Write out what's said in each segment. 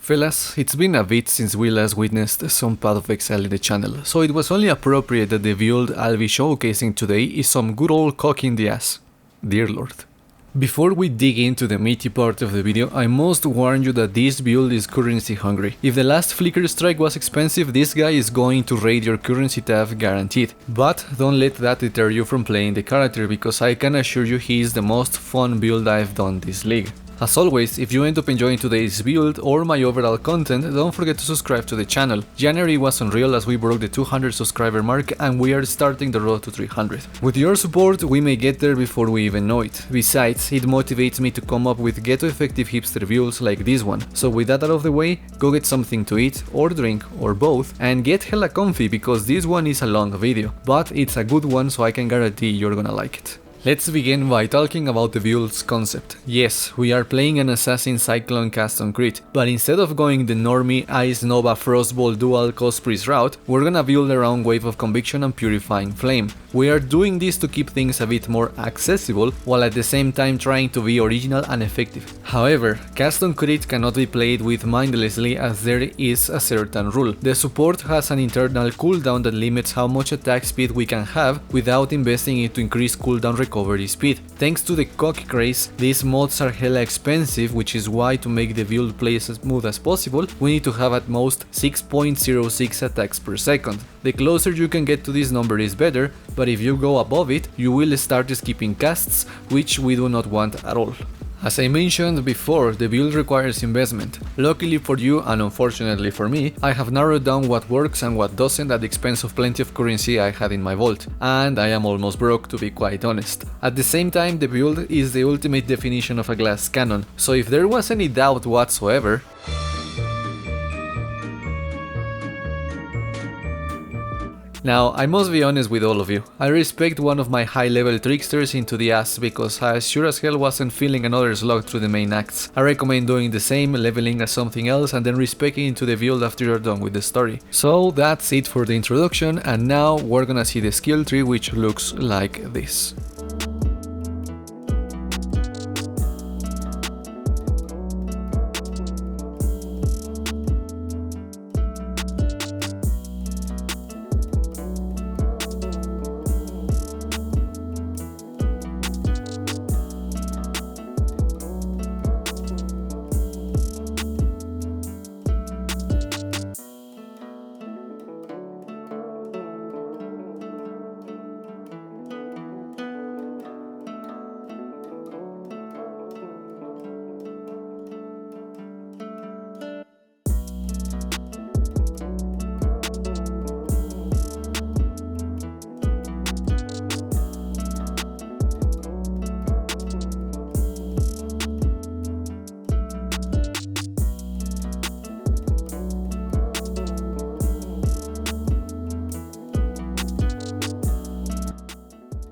Fellas, it's been a bit since we last witnessed some Path of Exile in the channel, so it was only appropriate that the build I'll be showcasing today is some good old CoC in the ass. Dear Lord. Before we dig into the meaty part of the video, I must warn you that this build is currency hungry. If the last Flicker Strike was expensive, this guy is going to raid your currency tab guaranteed. But don't let that deter you from playing the character, because I can assure you he is the most fun build I've done this league. As always, if you end up enjoying today's build or my overall content, don't forget to subscribe to the channel. January was unreal as we broke the 200 subscriber mark and we are starting the road to 300. With your support, we may get there before we even know it. Besides, it motivates me to come up with ghetto effective hipster builds like this one. So with that out of the way, go get something to eat or drink or both and get hella comfy, because this one is a long video, but it's a good one, so I can guarantee you're gonna like it. Let's begin by talking about the build's concept. Yes, we are playing an assassin Cyclone custom crit, but instead of going the normie Ice Nova Frostball dual cost priest route, we're gonna build around Wave of Conviction and Purifying Flame. We are doing this to keep things a bit more accessible, while at the same time trying to be original and effective. However, custom crit cannot be played with mindlessly, as there is a certain rule. The support has an internal cooldown that limits how much attack speed we can have without investing it to increase cooldown recovery speed. Thanks to the CoC craze, these mods are hella expensive, which is why to make the build play as smooth as possible, we need to have at most 6.06 attacks per second. The closer you can get to this number is better, but if you go above it, you will start skipping casts, which we do not want at all. As I mentioned before, the build requires investment. Luckily for you, and unfortunately for me, I have narrowed down what works and what doesn't at the expense of plenty of currency I had in my vault, and I am almost broke, to be quite honest. At the same time, the build is the ultimate definition of a glass cannon, so if there was any doubt whatsoever, now, I must be honest with all of you, I respect one of my high-level tricksters into the ass, because I sure as hell wasn't feeling another slog through the main acts. I recommend doing the same, leveling as something else, and then respecting into the build after you're done with the story. So that's it for the introduction, and now we're gonna see the skill tree, which looks like this.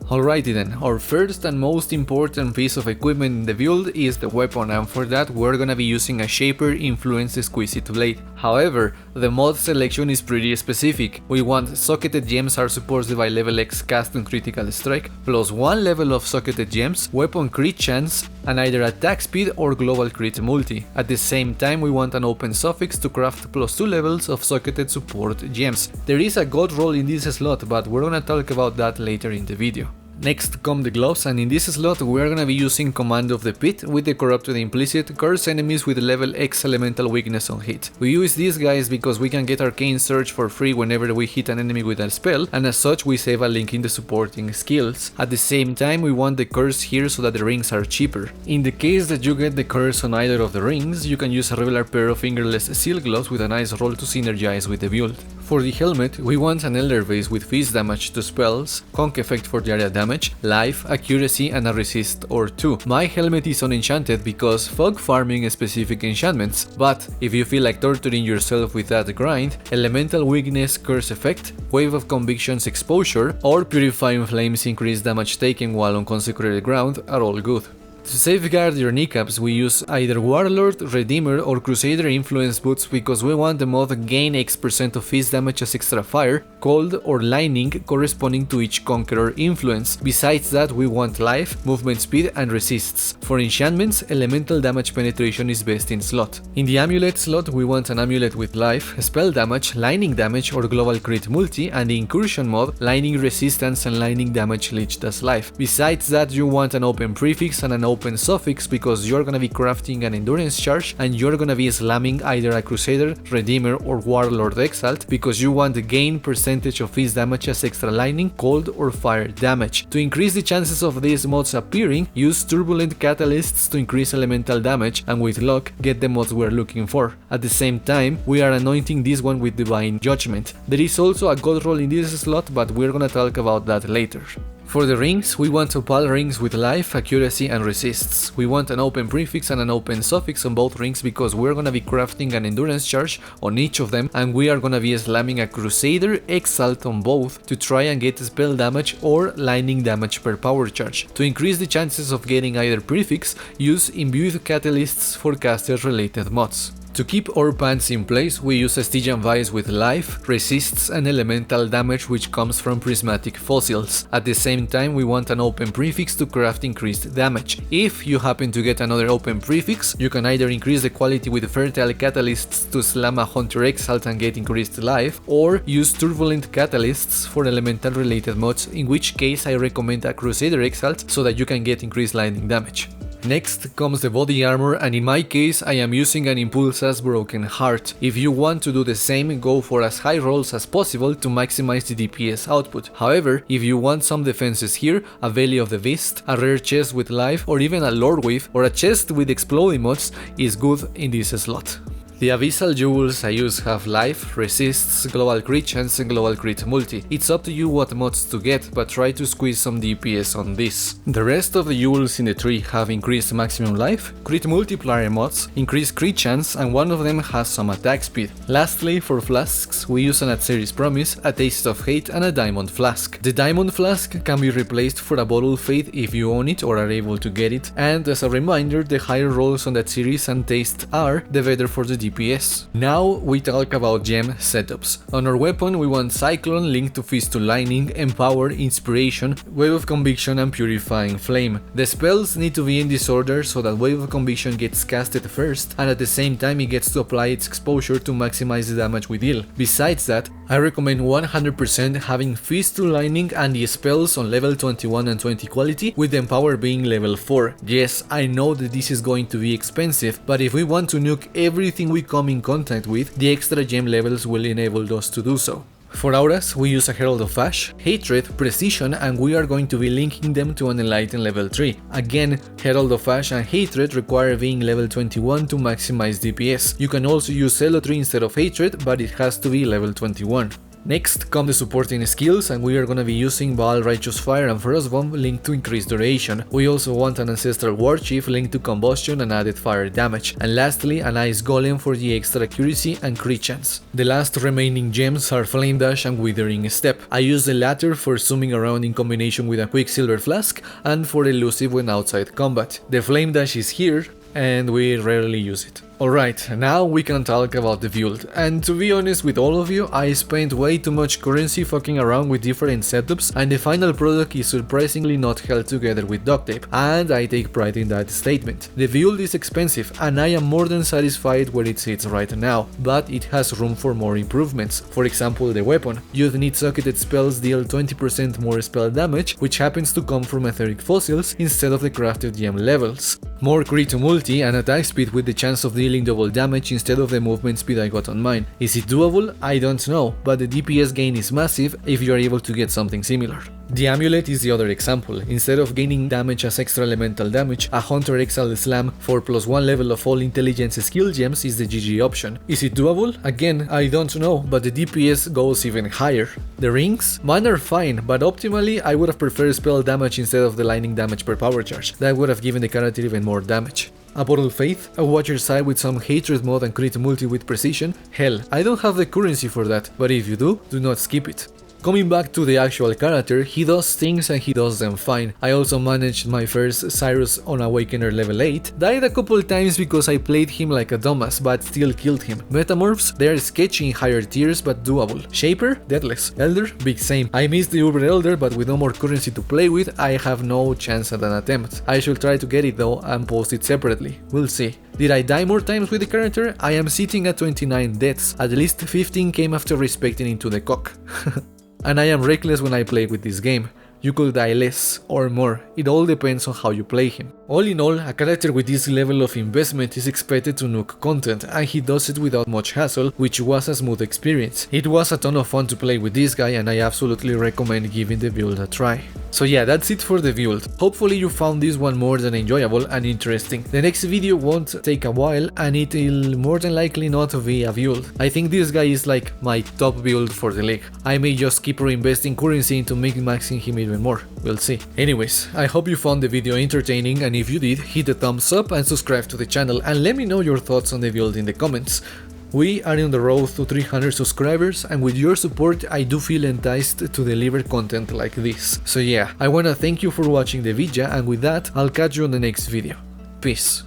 Alrighty then, our first and most important piece of equipment in the build is the weapon, and for that we're gonna be using a Shaper influenced Exquisite Blade. However, the mod selection is pretty specific. We want socketed gems are supported by level X custom critical strike, plus 1 level of socketed gems, weapon crit chance, and either attack speed or global crit multi. At the same time, we want an open suffix to craft plus 2 levels of socketed support gems. There is a god roll in this slot, but we're gonna talk about that later in the video. Next come the gloves, and in this slot we are gonna be using Command of the Pit with the Corrupted Implicit, curse enemies with level X elemental weakness on hit. We use these guys because we can get Arcane Surge for free whenever we hit an enemy with a spell, and as such we save a link in the supporting skills. At the same time, we want the curse here so that the rings are cheaper. In the case that you get the curse on either of the rings, you can use a regular pair of fingerless seal gloves with a nice roll to synergize with the build. For the helmet, we want an Elder Vase with fist damage to spells, conk effect for the area damage, life, accuracy, and a resist or 2. My helmet is unenchanted because fog farming specific enchantments, but if you feel like torturing yourself with that grind, elemental weakness curse effect, wave of convictions exposure, or purifying flames increase damage taken while on consecrated ground are all good. To safeguard your kneecaps, we use either Warlord, Redeemer or Crusader influence boots because we want the mod gain X% of fist damage as extra fire, cold or lightning corresponding to each Conqueror influence. Besides that, we want life, movement speed and resists. For enchantments, elemental damage penetration is best in slot. In the amulet slot, we want an amulet with life, spell damage, lightning damage or global crit multi, and the incursion mod, lightning resistance and lightning damage leached as life. Besides that, you want an open prefix and an open suffix because you're gonna be crafting an endurance charge and you're gonna be slamming either a Crusader, Redeemer or Warlord Exiled because you want the gain percentage of fist damage as extra lightning, cold or fire damage. To increase the chances of these mods appearing, use Turbulent Catalysts to increase elemental damage, and with luck get the mods we're looking for. At the same time, we are anointing this one with Divine Judgment. There is also a god roll in this slot, but we're gonna talk about that later. For the rings, we want opal rings with life, accuracy and resists. We want an open prefix and an open suffix on both rings because we're gonna be crafting an endurance charge on each of them, and we are gonna be slamming a Crusader Exalt on both to try and get spell damage or lightning damage per power charge. To increase the chances of getting either prefix, use imbued catalysts for caster related mods. To keep our pants in place, we use a Stygian Vice with life, resists and elemental damage which comes from prismatic fossils. At the same time, we want an open prefix to craft increased damage. If you happen to get another open prefix, you can either increase the quality with fertile catalysts to slam a Hunter Exalt and get increased life, or use turbulent catalysts for elemental related mods, in which case I recommend a Crusader Exalt so that you can get increased lightning damage. Next comes the body armor, and in my case I am using an Impulsa's Broken Heart. If you want to do the same, go for as high rolls as possible to maximize the DPS output. However, if you want some defenses here, a Valley of the Beast, a rare chest with life or even a Lord Wave or a chest with exploding mods is good in this slot. The Abyssal Jewels I use have life, resists, global crit chance and global crit multi. It's up to you what mods to get, but try to squeeze some DPS on this. The rest of the jewels in the tree have increased maximum life, crit multiplier mods, increased crit chance, and one of them has some attack speed. Lastly, for flasks, we use an Adseris Promise, a Taste of Hate and a Diamond Flask. The Diamond Flask can be replaced for a Bottle of Fate if you own it or are able to get it, and as a reminder, the higher rolls on that series and taste are, the better for the DPS. Now we talk about gem setups. On our weapon we want Cyclone linked to Fist to Lightning, Empower, Inspiration, Wave of Conviction and Purifying Flame. The spells need to be in this order so that Wave of Conviction gets casted first and at the same time it gets to apply its exposure to maximize the damage we deal. Besides that, I recommend 100% having Fist to Lightning and the spells on level 21 and 20 quality, with the Empower being level 4. Yes, I know that this is going to be expensive, but if we want to nuke everything we come in contact with, the extra gem levels will enable us to do so. For auras, we use a Herald of Ash, Hatred, Precision, and we are going to be linking them to an Enlighten level 3. Again, Herald of Ash and Hatred require being level 21 to maximize DPS. You can also use Zealotry instead of Hatred, but it has to be level 21. Next come the supporting skills, and we are gonna be using Baal Righteous Fire and Frostbomb linked to increased duration. We also want an Ancestral War Chief linked to combustion and added fire damage. And lastly, an Ice Golem for the extra accuracy and crit chance. The last remaining gems are Flame Dash and Withering Step. I use the latter for zooming around in combination with a Quicksilver Flask and for elusive when outside combat. The Flame Dash is here and we rarely use it. Alright, now we can talk about the build, and to be honest with all of you, I spent way too much currency fucking around with different setups, and the final product is surprisingly not held together with duct tape, and I take pride in that statement. The build is expensive, and I am more than satisfied where it sits right now, but it has room for more improvements. For example, the weapon. You'd need socketed spells deal 20% more spell damage, which happens to come from etheric fossils instead of the crafted gem levels. More crit multi and attack speed with the chance of dealing double damage instead of the movement speed I got on mine. Is it doable? I don't know, but the DPS gain is massive if you are able to get something similar. The amulet is the other example. Instead of gaining damage as extra elemental damage, a Hunter Exile Slam for +1 level of all intelligence skill gems is the GG option. Is it doable? Again, I don't know, but the DPS goes even higher. The rings? Mine are fine, but optimally I would have preferred spell damage instead of the lightning damage per power charge. That would have given the character even more damage. A Bottle Faith, a Watcher side with some Hatred mod and crit multi with precision? Hell, I don't have the currency for that, but if you do not skip it. Coming back to the actual character, he does things and he does them fine. I also managed my first Cyrus on Awakener level 8, died a couple times because I played him like a dumbass, but still killed him. Metamorphs, they are sketchy in higher tiers but doable. Shaper, deadless. Elder, big same. I missed the Uber Elder, but with no more currency to play with, I have no chance at an attempt. I should try to get it though and post it separately. We'll see. Did I die more times with the character? I am sitting at 29 deaths, at least 15 came after respecting into the CoC. And I am reckless when I play with this game. You could die less or more, it all depends on how you play him. All in all, a character with this level of investment is expected to nuke content, and he does it without much hassle, which was a smooth experience. It was a ton of fun to play with this guy, and I absolutely recommend giving the build a try. So yeah, that's it for the build. Hopefully you found this one more than enjoyable and interesting. The next video won't take a while, and it'll more than likely not be a build. I think this guy is like my top build for the league. I may just keep reinvesting currency into min-maxing him even more. We'll see. Anyways, I hope you found the video entertaining, and if you did, hit the thumbs up and subscribe to the channel, and let me know your thoughts on the build in the comments. We are on the road to 300 subscribers, and with your support I do feel enticed to deliver content like this. So yeah, I wanna thank you for watching the video, and with that I'll catch you on the next video. Peace.